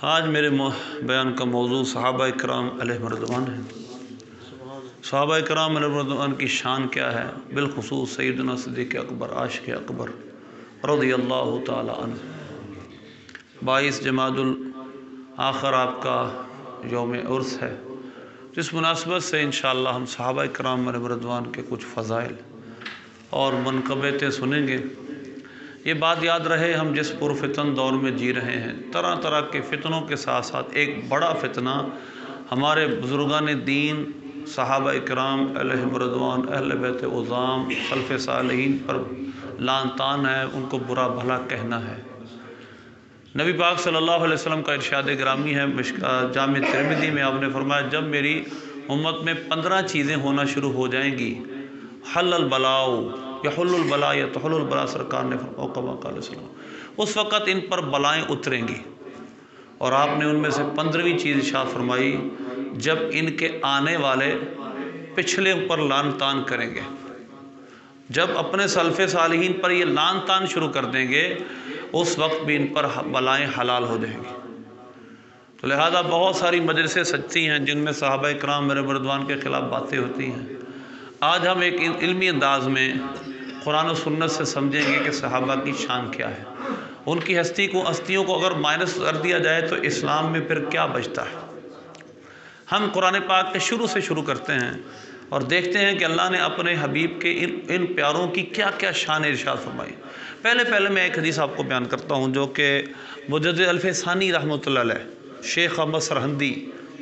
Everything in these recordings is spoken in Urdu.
آج میرے بیان کا موضوع صحابہ کرام علیہ رضوان ہے۔ صحابہ کرام علیہ رضوان کی شان کیا ہے، بالخصوص سیدنا صدیق اکبر عاشق اکبر رضی اللہ تعالی عنہ۔ 22 جمادی الآخر آپ کا یوم عرس ہے، جس مناسبت سے انشاءاللہ ہم صحابہ کرام علیہ رضوان کے کچھ فضائل اور منقبتیں سنیں گے۔ یہ بات یاد رہے، ہم جس پرفتن دور میں جی رہے ہیں، طرح طرح کے فتنوں کے ساتھ ساتھ ایک بڑا فتنہ ہمارے بزرگان دین صحابہ کرام علیہ رضوان اہل بیت عظام خلف صالحین پر لعن طعن ہے، ان کو برا بھلا کہنا ہے۔ نبی پاک صلی اللہ علیہ وسلم کا ارشاد گرامی ہے، جامع ترمذی میں آپ نے فرمایا، جب میری امت میں 15 چیزیں ہونا شروع ہو جائیں گی، حل البلاء یحل البلاء یتحل البلاء، سرکار نے فرمایا کما قال وسلم، اس وقت ان پر بلائیں اتریں گی۔ اور آپ نے ان میں سے 15ویں چیز ارشاد فرمائی، جب ان کے آنے والے پچھلے پر لعن طعن کریں گے، جب اپنے سلف صالحین پر یہ لعن طعن شروع کر دیں گے، اس وقت بھی ان پر بلائیں حلال ہو جائیں گی۔ تو لہذا بہت ساری مجلسیں سجتی ہیں جن میں صحابہ کرام علیہ رضوان کے خلاف باتیں ہوتی ہیں۔ آج ہم ایک علمی انداز میں قرآن و سنت سے سمجھیں گے کہ صحابہ کی شان کیا ہے، ان کی ہستیوں کو اگر مائنس کر دیا جائے تو اسلام میں پھر کیا بچتا ہے۔ ہم قرآن پاک کے شروع سے شروع کرتے ہیں اور دیکھتے ہیں کہ اللہ نے اپنے حبیب کے ان پیاروں کی کیا کیا شان ارشاد فرمائی۔ پہلے میں ایک حدیث آپ کو بیان کرتا ہوں جو کہ مجدد الفسانی رحمۃ اللہ علیہ، شیخ احمد سرہندی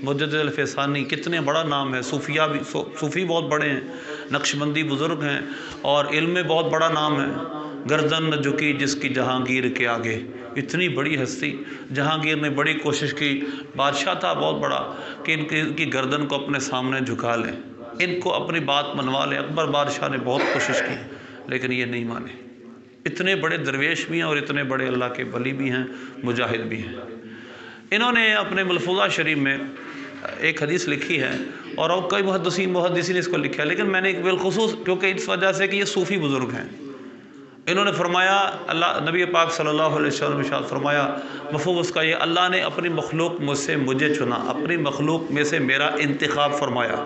مجدد الفسانی، کتنے بڑا نام ہے، صوفی بہت بڑے ہیں، نقشبندی بزرگ ہیں، اور علم میں بہت بڑا نام ہے۔ گردن نہ جھکی جس کی جہانگیر کے آگے، اتنی بڑی ہستی، جہانگیر نے بڑی کوشش کی، بادشاہ تھا بہت بڑا، کہ ان کی گردن کو اپنے سامنے جھکا لیں، ان کو اپنی بات منوا لیں۔ اکبر بادشاہ نے بہت کوشش کی لیکن یہ نہیں مانے۔ اتنے بڑے درویش بھی ہیں اور اتنے بڑے اللہ کے ولی بھی ہیں، مجاہد بھی ہیں۔ انہوں نے اپنے ملفوظہ شریف میں ایک حدیث لکھی ہے، اور کئی محدثین نے اس کو لکھا ہے، لیکن میں نے ایک بالخصوص، کیونکہ اس وجہ سے کہ یہ صوفی بزرگ ہیں، انہوں نے فرمایا، اللہ نبی پاک صلی اللہ علیہ وسلم ارشاد فرمایا، مفہوم اس کا یہ، اللہ نے اپنی مخلوق مجھے چنا، اپنی مخلوق میں سے میرا انتخاب فرمایا،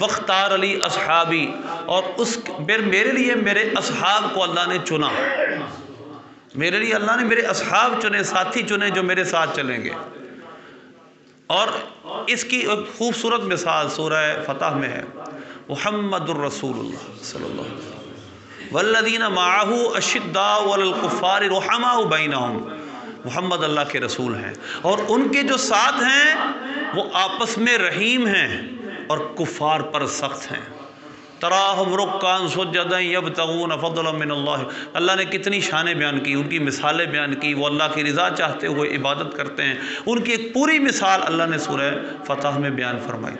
وختار علی اصحابی، اور میرے لیے میرے اصحاب کو اللہ نے چنا، میرے لیے اللہ نے میرے اصحاب چنے، ساتھی چنے جو میرے ساتھ چلیں گے۔ اور اس کی ایک خوبصورت مثال سورہ فتح میں ہے، محمد الرسول اللہ صلی اللہ علیہ وسلم والذین معہ اشداء علی الکفار رحماء بینہم، محمد اللہ کے رسول ہیں اور ان کے جو ساتھ ہیں وہ آپس میں رحیم ہیں اور کفار پر سخت ہیں۔ تراہم رکعا سجدا یبتغون فضلا من اللہ، اللہ نے کتنی شانیں بیان کی، ان کی مثالیں بیان کی، وہ اللہ کی رضا چاہتے ہوئے عبادت کرتے ہیں، ان کی ایک پوری مثال اللہ نے سورہ فتح میں بیان فرمائی۔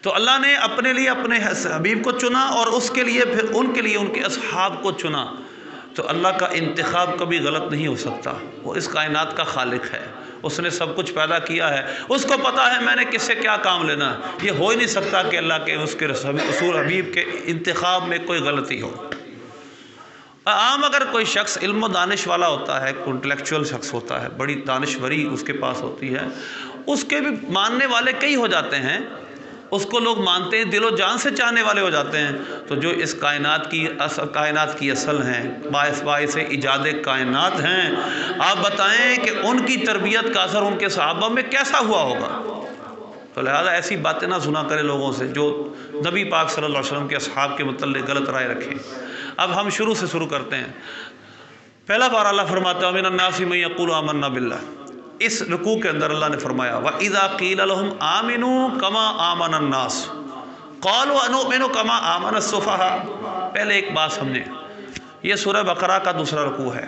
تو اللہ نے اپنے لیے اپنے حبیب کو چنا اور اس کے لیے پھر ان کے لیے ان کے اصحاب کو چنا۔ تو اللہ کا انتخاب کبھی غلط نہیں ہو سکتا، وہ اس کائنات کا خالق ہے، اس نے سب کچھ پیدا کیا ہے، اس کو پتہ ہے میں نے کس سے کیا کام لینا ہے۔ یہ ہو ہی نہیں سکتا کہ اللہ کے اس کے رسول حبیب کے انتخاب میں کوئی غلطی ہو۔ عام اگر کوئی شخص علم و دانش والا ہوتا ہے، کوئی انٹلیکچوئل شخص ہوتا ہے، بڑی دانشوری اس کے پاس ہوتی ہے، اس کے بھی ماننے والے کئی ہو جاتے ہیں، اس کو لوگ مانتے ہیں، دل و جان سے چاہنے والے ہو جاتے ہیں۔ تو جو اس کائنات کی اصل ہیں، باعث ایجاد کائنات ہیں، آپ بتائیں کہ ان کی تربیت کا اثر ان کے صحابہ میں کیسا ہوا ہوگا۔ تو لہذا ایسی باتیں نہ سنا کرے لوگوں سے جو نبی پاک صلی اللہ علیہ وسلم کے اصحاب کے متعلق غلط رائے رکھیں۔ اب ہم شروع سے شروع کرتے ہیں۔ پہلا بار اللہ فرماتا ہے، من الناس من یقول آمنا باللہ، اس رکوع کے اندر اللہ نے فرمایا، وَإِذَا قِيلَ لَهُمْ آمِنُوا كَمَا آمَنَ النَّاسُ قَالُوا أَنُؤْمِنُ كَمَا آمَنَ السُّفَهَاءُ۔ پہلے ایک بات سمجھیں، یہ سورہ بقرہ کا دوسرا رکوع ہے۔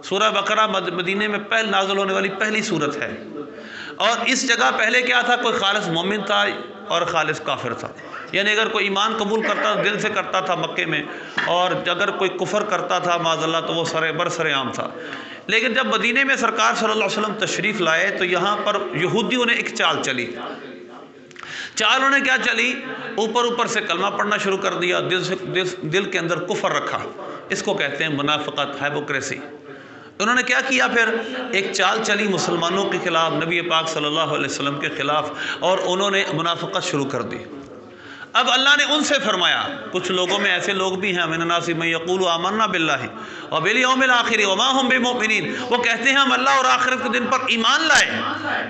سورہ بقرہ مدینے میں نازل ہونے والی پہلی سورت ہے، اور اس جگہ پہلے کیا تھا، کوئی خالص مومن تھا اور خالص کافر تھا، یعنی اگر کوئی ایمان قبول کرتا دل سے کرتا تھا مکے میں، اور اگر کوئی کفر کرتا تھا معاذ اللہ تو وہ سر عام تھا۔ لیکن جب مدینے میں سرکار صلی اللہ علیہ وسلم تشریف لائے تو یہاں پر یہودیوں نے ایک چال چلی۔ چال انہیں کیا چلی، اوپر سے کلمہ پڑھنا شروع کر دیا، دل کے اندر کفر رکھا، اس کو کہتے ہیں منافقت، ہائپوکریسی۔ انہوں نے کیا کیا پھر؟ ایک چال چلی مسلمانوں کے خلاف، نبی پاک صلی اللہ علیہ وسلم کے خلاف، اور انہوں نے منافقت شروع کر دی۔ اب اللہ نے ان سے فرمایا، کچھ لوگوں میں ایسے لوگ بھی ہیں، من الناس من یقول آمنا باللہ وبالیوم الآخر وما هم بمؤمنین، وہ کہتے ہیں ہم اللہ اور آخرت کے دن پر ایمان لائے۔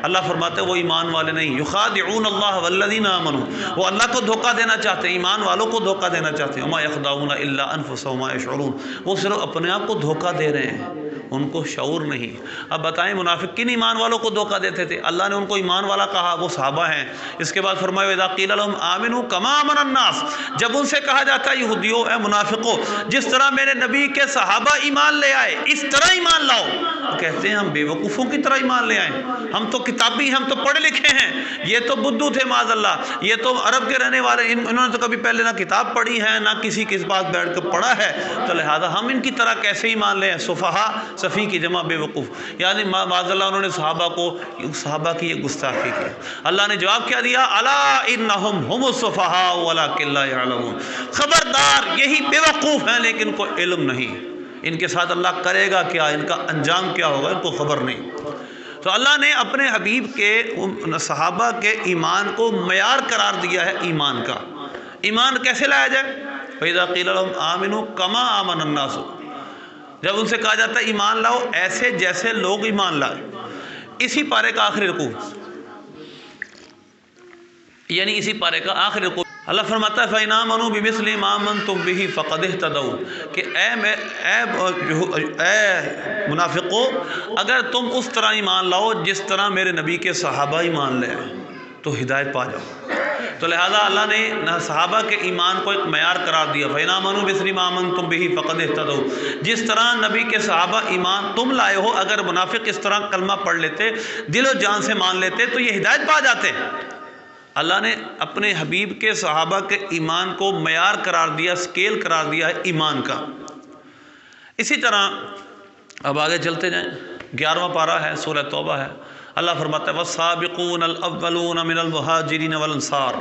اللہ فرماتے ہیں وہ ایمان والے نہیں، یخادعون اللہ والذین آمنوا، وہ اللہ کو دھوکہ دینا چاہتے ہیں، ایمان والوں کو دھوکہ دینا چاہتے ہیں۔ وما یخدعون الا انفسهم وما یشعرون، وہ صرف اپنے آپ کو دھوکہ دے رہے ہیں، ان کو شعور نہیں۔ اب بتائیں منافق کن ایمان والوں کو دھوکہ دیتے تھے؟ اللہ نے ان کو ایمان والا کہا، وہ صحابہ ہیں۔ اس کے بعد فرمایا اذا قیل لهم آمنوا کما آمن الناس، جب ان سے کہا جاتا ہے یہودیوں اے منافقوں، جس طرح میرے نبی کے صحابہ ایمان لے آئے اس طرح ایمان لاؤ، وہ کہتے ہیں ہم بے وقوفوں کی طرح ایمان لے آئے، ہم تو کتابی، ہم تو پڑھے لکھے ہیں، یہ تو بدھو تھے معاذ اللہ، یہ تو عرب کے رہنے والے، انہوں نے تو کبھی پہلے نہ کتاب پڑھی ہے نہ کسی کے پاس بیٹھ کر پڑھا ہے، تو لہذا ہم ان کی طرح کیسے ایمان لیں؟ سفہا، سفی کی جمع بے وقوف، یعنی معاذ اللہ انہوں نے صحابہ کی یہ گستاخی کی۔ اللہ نے جواب کیا دیا؟ الا انہم ہم السفہاء ولکن لا یعلمون، خبردار یہی بے وقوف ہیں لیکن کو علم نہیں، ان کے ساتھ اللہ کرے گا کیا، ان کا انجام کیا ہوگا ان کو خبر نہیں۔ تو اللہ نے اپنے حبیب کے صحابہ کے ایمان کو معیار قرار دیا ہے ایمان کا۔ ایمان کیسے لایا جائے؟ فَإِذَا قِيلَ لَهُمْ آمِنُوا كَمَا آمَنَ النَّاسُ، جب ان سے کہا جاتا ہے ایمان لاؤ ایسے جیسے لوگ ایمان لائے۔ اسی پارے کا آخری رکوع، یعنی اسی پارے کا آخری رکوع، اللہ فرماتا ہے فَإِنْ آمَنُوا بِمِثْلِ مَا آمَنْتُمْ بِهِ فَقَدِ اهْتَدَوْا، کہ اے منافقو، اگر تم اس طرح ایمان لاؤ جس طرح میرے نبی کے صحابہ ایمان لے آئے تو ہدایت پا جاؤ۔ تو لہذا اللہ نے صحابہ کے ایمان کو ایک معیار قرار دیا، فَإِنْ آمَنُوا بِمِثْلِ مَا آمَنْتُمْ بِهِ فَقَدِ اهْتَدَوْا، جس طرح نبی کے صحابہ ایمان تم لائے ہو، اگر منافق اس طرح کلمہ پڑھ لیتے، دل و جان سے مان لیتے تو یہ ہدایت پا جاتے۔ اللہ نے اپنے حبیب کے صحابہ کے ایمان کو معیار قرار دیا، سکیل قرار دیا ہے ایمان کا۔ اسی طرح اب آگے چلتے جائیں، 11واں پارہ ہے، سورہ توبہ ہے۔ اللہ فرماتا ہے وَالسَّابِقُونَ الْأَوَّلُونَ مِنَ الْمُهَاجِرِينَ وَالْأَنصَارِ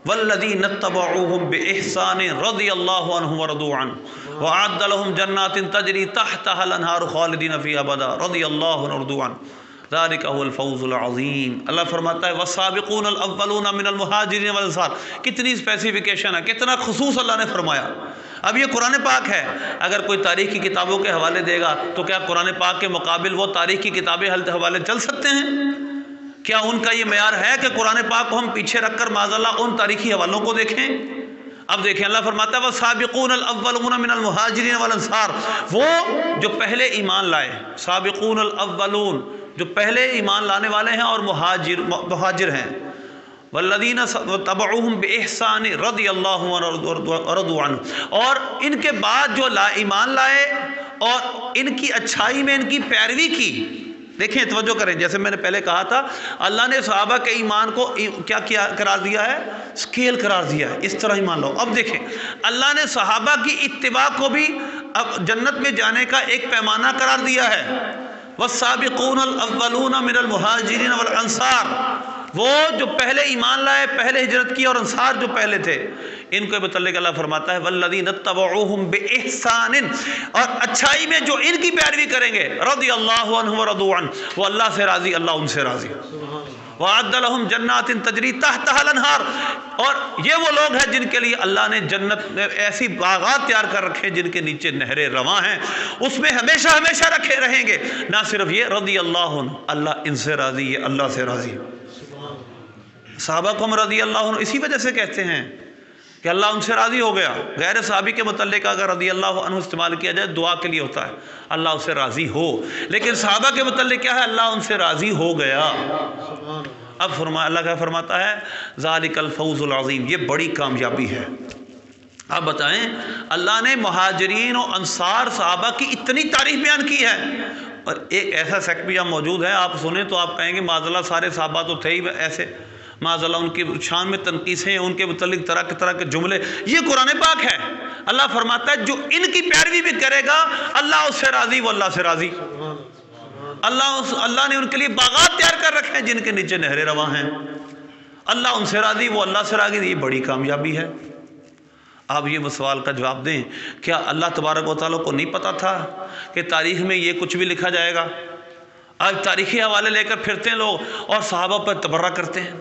وَالَّذِينَ اتَّبَعُوهُم بِإِحْسَانٍ رَضِيَ اللَّهُ عَنْهُمْ وَرَضُوا عَنْهُ وَأَعَدَّ لَهُمْ جَنَّاتٍ تَجْرِي تَحْتَهَا الْأَنْهَارُ خَالِدِينَ فِيهَا أَبَدًا رَضِيَ اللَّهُ عَنْهُمْ وَرَضُوا عَنْهُ ذَلِكَ هُوَ الْفَوْزُ الْعَظِيمُ۔ اللہ فرماتا ہے وَالسَّابِقُونَ الْأَوَّلُونَ مِنَ الْمُهَاجِرِينَ وَالْأَنصَارِ، کتنی اسپیسیفیکیشن ہے، کتنا خصوص اللہ نے فرمایا۔ اب یہ قرآن پاک ہے، اگر کوئی تاریخ کی کتابوں کے حوالے دے گا تو کیا قرآن پاک کے مقابل وہ تاریخ کی کتابیں حوالے چل سکتے ہیں؟ کیا ان کا یہ معیار ہے کہ قرآن پاک کو ہم پیچھے رکھ کر معاذ اللہ ان تاریخی حوالوں کو دیکھیں؟ اب دیکھیں اللہ فرماتا ہے وَالسَّابِقُونَ الْأَوَّلُونَ مِنَ الْمُهَاجِرِينَ وَالْأَنصَارِ، وہ جو پہلے ایمان لائے، سابقون الاولون جو پہلے ایمان لانے والے ہیں اور مہاجر ہیں، والذین تبعوہم بإحسان رضی اللہ ورضوا عنہ، اور ان کے بعد جو ایمان لائے اور ان کی اچھائی میں ان کی پیروی کی۔ دیکھیں توجہ کریں، جیسے میں نے پہلے کہا تھا اللہ نے صحابہ کے ایمان کو کیا قرار دیا ہے؟ سکیل قرار دیا ہے، اس طرح ایمان لاؤ۔ اب دیکھیں اللہ نے صحابہ کی اتباع کو بھی اب جنت میں جانے کا ایک پیمانہ قرار دیا ہے۔ والسابقون الاولون من المہاجرین والانصار، وہ جو پہلے ایمان لائے، پہلے ہجرت کی، اور انصار جو پہلے تھے، ان کو متعلق اللہ فرماتا ہے والذین اتبعوہم بإحسان، اور اچھائی میں جو ان کی پیروی کریں گے، رضی اللہ عنہ ورضوا عنہ، وہ اللہ سے راضی، اللہ ان سے راضی۔ وَأَعَدَّ لَهُمْ جَنَّاتٍ تَجْرِي تَحْتَهَا الْأَنْهَارُ، اور یہ وہ لوگ ہیں جن کے لیے اللہ نے جنت میں ایسی باغات تیار کر رکھے جن کے نیچے نہریں رواں ہیں، اس میں ہمیشہ ہمیشہ رکھے رہیں گے۔ نہ صرف یہ رضی اللہ عنہ، اللہ ان سے راضی ہے، اللہ سے راضی۔ صحابہ کو ہم رضی اللہ عنہ اسی وجہ سے کہتے ہیں کہ اللہ ان سے راضی ہو گیا۔ غیر صحابی کے متعلق اگر رضی اللہ عنہ استعمال کیا جائے دعا کے لیے ہوتا ہے، اللہ ان سے راضی ہو، لیکن صحابہ کے متعلق کیا ہے؟ اللہ ان سے راضی ہو گیا۔ اب اللہ کیا فرماتا ہے؟ ذالک الفوز العظیم، یہ بڑی کامیابی ہے۔ اب بتائیں اللہ نے مہاجرین و انصار صحابہ کی اتنی تعریف بیان کی ہے، اور ایک ایسا سیکٹ بھی یہاں موجود ہے، آپ سنیں تو آپ کہیں گے معاذ اللہ سارے صحابہ تو تھے ہی ایسے، معاذ اللہ ان کی شان میں تنقیصیں ہیں، ان کے متعلق طرح کے جملے۔ یہ قرآن پاک ہے، اللہ فرماتا ہے جو ان کی پیروی بھی کرے گا اللہ اس سے راضی، وہ اللہ سے راضی۔ اللہ نے ان کے لیے باغات تیار کر رکھے ہیں جن کے نیچے نہریں رواں ہیں، اللہ ان سے راضی، وہ اللہ سے راضی۔ یہ بڑی کامیابی ہے۔ آپ یہ سوال کا جواب دیں، کیا اللہ تبارک و تعالیٰ کو نہیں پتہ تھا کہ تاریخ میں یہ کچھ بھی لکھا جائے گا؟ آج تاریخی حوالے لے کر پھرتے ہیں لوگ اور صحابہ پر تبرہ کرتے ہیں۔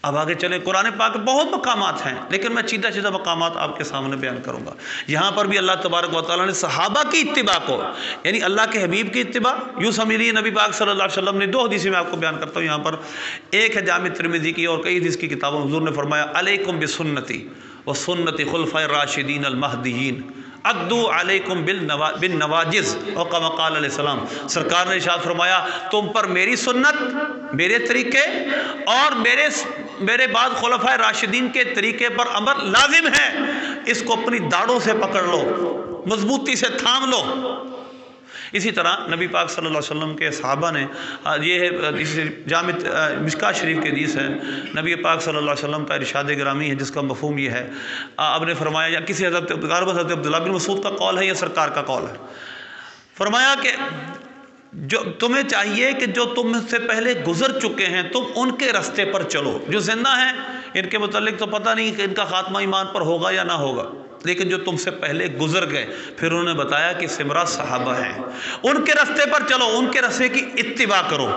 اب آگے چلیں، قرآن پاک بہت مقامات ہیں، لیکن میں چیدہ مقامات آپ کے سامنے بیان کروں گا۔ یہاں پر بھی اللہ تبارک و تعالیٰ نے صحابہ کی اتباع کو، یعنی اللہ کے حبیب کی اتباع، یوں سمجھیے نبی پاک صلی اللہ علیہ وسلم نے 2 حدیثیں میں آپ کو بیان کرتا ہوں یہاں پر۔ ایک ہے جامع ترمذی کی اور کئی حدیث کی کتابوں میں حضور نے فرمایا علیکم بسنتی وسنت خلفاء الراشدین المہدیین عدو علیکم بالنواجز، اور کما قال علیہ السلام، سرکار نے ارشاد فرمایا تم پر میری سنت، میرے طریقے اور میرے بعد خلفاء راشدین کے طریقے پر عمل لازم ہے، اس کو اپنی داڑھوں سے پکڑ لو، مضبوطی سے تھام لو۔ اسی طرح نبی پاک صلی اللہ علیہ وسلم کے صحابہ نے، یہ ہے جامع مشکاۃ شریف کے حدیث ہے، نبی پاک صلی اللہ علیہ وسلم کا ارشاد گرامی ہے جس کا مفہوم یہ ہے، آپ نے فرمایا، یا کسی حضرت عبداللہ بن مسعود کا قول ہے یا سرکار کا قول ہے، فرمایا کہ جو تمہیں چاہیے کہ جو تم سے پہلے گزر چکے ہیں تم ان کے راستے پر چلو، جو زندہ ہیں ان کے متعلق تو پتہ نہیں کہ ان کا خاتمہ ایمان پر ہوگا یا نہ ہوگا، لیکن جو تم سے پہلے گزر گئے، پھر انہوں نے بتایا کہ سمرا صحابہ ہیں، ان کے راستے پر چلو، ان کے راستے کی اتباع کرو،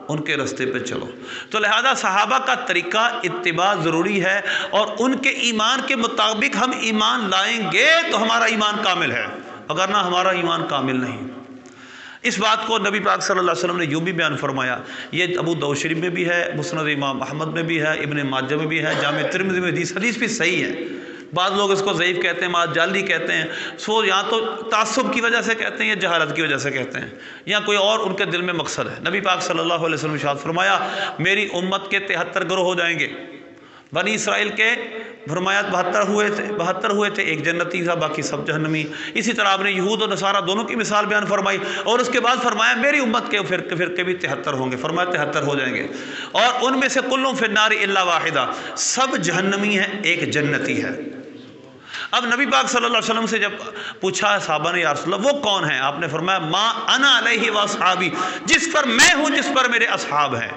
ان کے راستے پہ چلو۔ تو لہذا صحابہ کا طریقہ اتباع ضروری ہے، اور ان کے ایمان کے مطابق ہم ایمان لائیں گے تو ہمارا ایمان کامل ہے، وگرنہ ہمارا ایمان کامل نہیں۔ اس بات کو نبی پاک صلی اللہ علیہ وسلم نے یوں بھی بیان فرمایا، یہ ابو داؤد شریف میں بھی ہے، مسند امام احمد میں بھی ہے، ابن ماجہ میں بھی ہے، جامع ترمذی میں حدیث بھی صحیح ہے۔ بعض لوگ اس کو ضعیف کہتے ہیں، بعض جعلی کہتے ہیں، سو یا تو تعصب کی وجہ سے کہتے ہیں یا جہالت کی وجہ سے کہتے ہیں، یا کوئی اور ان کے دل میں مقصد ہے۔ نبی پاک صلی اللہ علیہ وسلم نے ارشاد فرمایا میری امت کے 73 گروہ ہو جائیں گے، بنی اسرائیل کے فرمایا 72 ہوئے تھے، ایک جنتی تھا باقی سب جہنمی۔ اسی طرح آپ نے یہود اور نصارہ دونوں کی مثال بیان فرمائی، اور اس کے بعد فرمایا میری امت کے فرقے بھی 73 ہوں گے، فرمایا 73 ہو جائیں گے، اور ان میں سے کلهم فی النار الا واحدہ، سب جہنمی ہیں ایک جنتی ہے۔ اب نبی پاک صلی اللہ علیہ وسلم سے جب پوچھا صحابہ نے یا رسول اللہ وہ کون ہیں، آپ نے فرمایا ما انا علیہ واصحابی، جس پر میں ہوں، جس پر میرے اصحاب ہیں،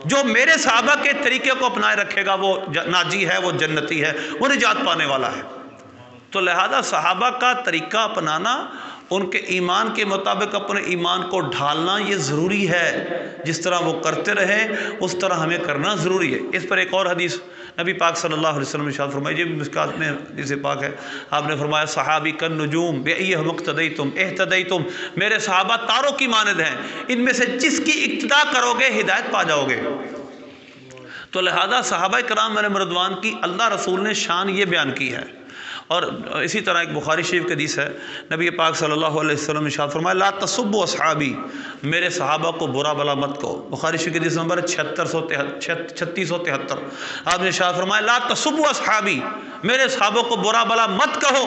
جو میرے صحابہ کے طریقے کو اپنائے رکھے گا وہ ناجی ہے، وہ جنتی ہے، وہ نجات پانے والا ہے۔ تو لہذا صحابہ کا طریقہ اپنانا، ان کے ایمان کے مطابق اپنے ایمان کو ڈھالنا یہ ضروری ہے، جس طرح وہ کرتے رہے اس طرح ہمیں کرنا ضروری ہے۔ اس پر ایک اور حدیث نبی پاک صلی اللہ علیہ وسلم نے ارشاد فرمایا، یہ بھی مشکات میں حدیث پاک ہے، آپ نے فرمایا صحابی کالنجوم بأیہم اقتدیتم اہتدیتم، میرے صحابہ تاروں کی مانند ہیں، ان میں سے جس کی اقتداء کرو گے ہدایت پا جاؤ گے۔ تو لہذا صحابہ کرام علیہم رضوان کی اللہ رسول نے شان یہ بیان کی ہے۔ اور اسی طرح ایک بخاری شریف کی حدیث ہے، نبی پاک صلی اللہ علیہ وسلم نے ارشاد فرمایا لا تسبوا اصحابی، میرے صحابہ کو برا بلا مت کہو، بخاری شریف کی حدیث نمبر 3673، آپ نے ارشاد فرمایا لا تسبوا اصحابی، میرے صحابوں کو برا بلا مت کہو،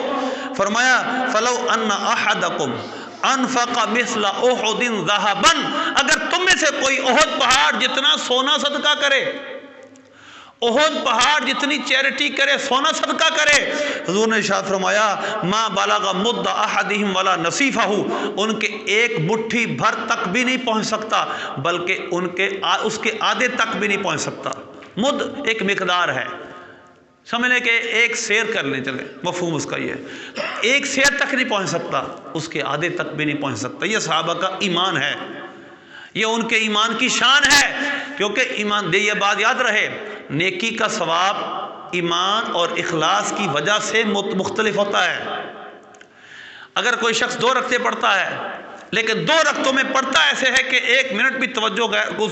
فرمایا فلو ان احدکم انفق مثل احد ذهبا، اگر تم میں سے کوئی احد پہاڑ جتنا سونا صدقہ کرے، احد پہاڑ جتنی چیریٹی کرے، سونا صدقہ کرے، حضور نے ارشاد فرمایا ما بلغ مد احدہم ولا نصیفہ، ان کے ایک مٹھی بھر تک بھی نہیں پہنچ سکتا، بلکہ اس کے آدھے تک بھی نہیں پہنچ سکتا۔ مد ایک مقدار ہے، سمجھ لیں کہ ایک سیر کر لیں، چلے مفہوم اس کا یہ ہے، ایک سیر تک نہیں پہنچ سکتا، اس کے آدھے تک بھی نہیں پہنچ سکتا۔ یہ صحابہ کا ایمان ہے، یہ ان کے ایمان کی شان ہے، کیونکہ ایمان دے، یہ بات یاد رہے، نیکی کا ثواب ایمان اور اخلاص کی وجہ سے مختلف ہوتا ہے۔ اگر کوئی شخص 2 رکعتیں پڑھتا ہے لیکن 2 رکعتوں میں پڑھتا ایسے ہے کہ 1 منٹ بھی توجہ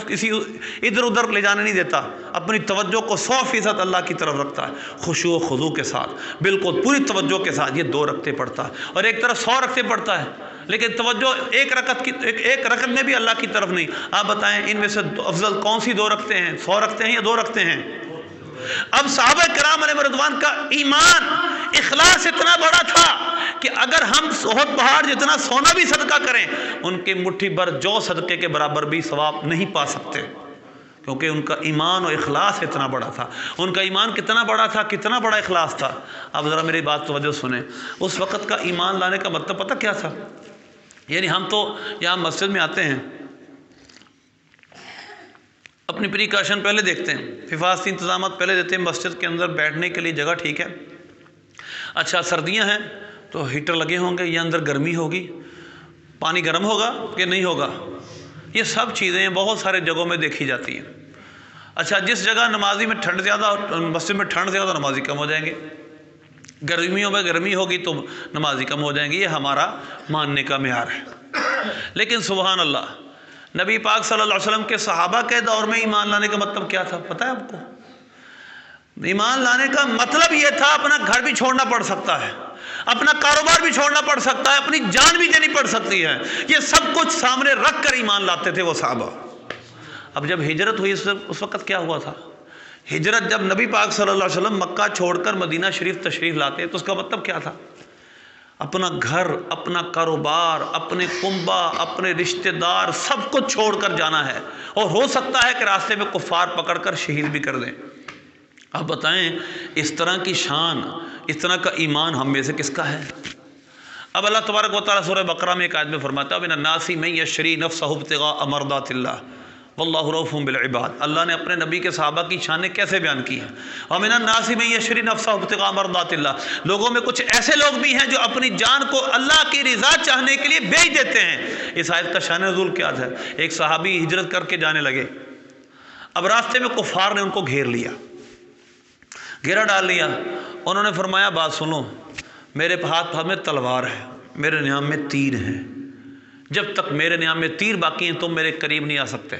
کسی ادھر ادھر لے جانے نہیں دیتا، اپنی توجہ کو 100% اللہ کی طرف رکھتا ہے، خشوع و خضوع کے ساتھ، بالکل پوری توجہ کے ساتھ، یہ 2 رکعتیں پڑھتا ہے، اور ایک طرف 100 رکعتیں پڑھتا ہے لیکن توجہ ایک رکعت میں بھی اللہ کی طرف نہیں۔ آپ بتائیں ان میں سے افضل کون سی 2 رکعتیں ہیں، 100 رکعتیں ہیں یا 2 رکعتیں ہیں؟ اب صحابہ کرام علیہ رضوان کا ایمان اخلاص اتنا بڑا تھا کہ اگر ہم احد پہاڑ جتنا سونا بھی صدقہ کریں، ان کے مٹھی بھر جو صدقے کے برابر بھی ثواب نہیں پا سکتے، کیونکہ ان کا ایمان و اخلاص اتنا بڑا تھا۔ ان کا ایمان کتنا بڑا تھا، کتنا بڑا اخلاص تھا۔ اب ذرا میری بات توجہ سنیں، اس وقت کا ایمان لانے کا مطلب پتہ کیا تھا؟ یعنی ہم تو یہاں مسجد میں آتے ہیں، اپنی پریکاشن پہلے دیکھتے ہیں، حفاظتی انتظامات پہلے دیتے ہیں، مسجد کے اندر بیٹھنے کے لیے جگہ ٹھیک ہے، اچھا سردیاں ہیں تو ہیٹر لگے ہوں گے یا اندر گرمی ہوگی، پانی گرم ہوگا کہ نہیں ہوگا، یہ سب چیزیں بہت سارے جگہوں میں دیکھی جاتی ہیں۔ اچھا جس جگہ نمازی میں ٹھنڈ زیادہ، مسجد میں ٹھنڈ زیادہ، نمازی کم ہو جائیں گے، گرمیوں میں گرمی ہوگی تو نمازی کم ہو جائیں گے، یہ ہمارا ماننے کا معیار ہے۔ لیکن سبحان اللہ، نبی پاک صلی اللہ علیہ وسلم کے صحابہ کے دور میں ایمان لانے کا مطلب کیا تھا پتہ ہے آپ کو؟ ایمان لانے کا مطلب یہ تھا اپنا گھر بھی چھوڑنا پڑ سکتا ہے، اپنا کاروبار بھی چھوڑنا پڑ سکتا ہے، اپنی جان بھی دینی پڑ سکتی ہے، یہ سب کچھ سامنے رکھ کر ایمان لاتے تھے وہ صحابہ۔ اب جب ہجرت ہوئی اس وقت کیا ہوا تھا؟ ہجرت جب نبی پاک صلی اللہ علیہ وسلم مکہ چھوڑ کر مدینہ شریف تشریف لاتے تو اس کا مطلب کیا تھا؟ اپنا گھر، اپنا کاروبار، اپنے کنبہ، اپنے رشتہ دار، سب کچھ چھوڑ کر جانا ہے، اور ہو سکتا ہے کہ راستے میں کفار پکڑ کر شہید بھی کر دیں۔ اب بتائیں اس طرح کی شان، اس طرح کا ایمان ہم میں سے کس کا ہے؟ اب اللہ تبارک و تعالیٰ سورہ بقرہ میں ایک آیت میں فرماتا ہے مِنَ النَّاسِ مَن یشری نفسہ ابتغاء مرضات اللہ واللہ رؤوف بالعباد۔ اللہ نے اپنے نبی کے صحابہ کی شانیں کیسے بیان کی ہیں؟ وَمِنَ النَّاسِ مَن یشری نفسہ ابتغاء مرضات اللہ، لوگوں میں کچھ ایسے لوگ بھی ہیں جو اپنی جان کو اللہ کی رضا چاہنے کے لیے بیچ دیتے ہیں۔ اس آیت کا شان نزول کیا تھا؟ ایک صحابی ہجرت کر کے جانے لگے، اب راستے میں کفار نے ان کو گھیر لیا، گھیرا ڈال لیا۔ انہوں نے فرمایا بات سنو، میرے ہاتھ میں تلوار ہے، میرے نیام میں تیر ہیں، جب تک میرے نیام میں تیر باقی ہیں تم میرے قریب نہیں آ سکتے۔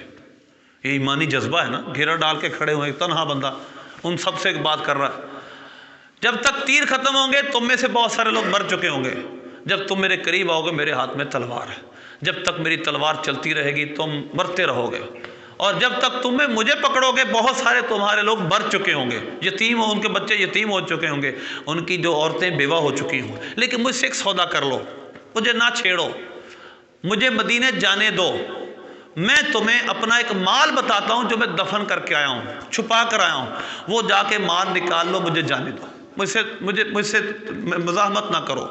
یہ ایمانی جذبہ ہے نا، گھیرا ڈال کے کھڑے ہوئے، تنہا بندہ ان سب سے بات کر رہا ہے، جب تک تیر ختم ہوں گے تم میں سے بہت سارے لوگ مر چکے ہوں گے، جب تم میرے قریب آؤ گے میرے ہاتھ میں تلوار ہے، جب تک میری تلوار چلتی رہے گی تم مرتے رہو گے، اور جب تک تمہیں مجھے پکڑو گے بہت سارے تمہارے لوگ مر چکے ہوں گے، یتیم ہو، ان کے بچے یتیم ہو چکے ہوں گے، ان کی جو عورتیں بیوہ ہو چکی ہوں، لیکن مجھ سے ایک سودا کر لو، مجھے نہ چھیڑو، مجھے مدینے جانے دو، میں تمہیں اپنا ایک مال بتاتا ہوں جو میں دفن کر کے آیا ہوں، چھپا کر آیا ہوں، وہ جا کے مال نکال لو، مجھے جانے دو، مجھ سے مزاحمت نہ کرو۔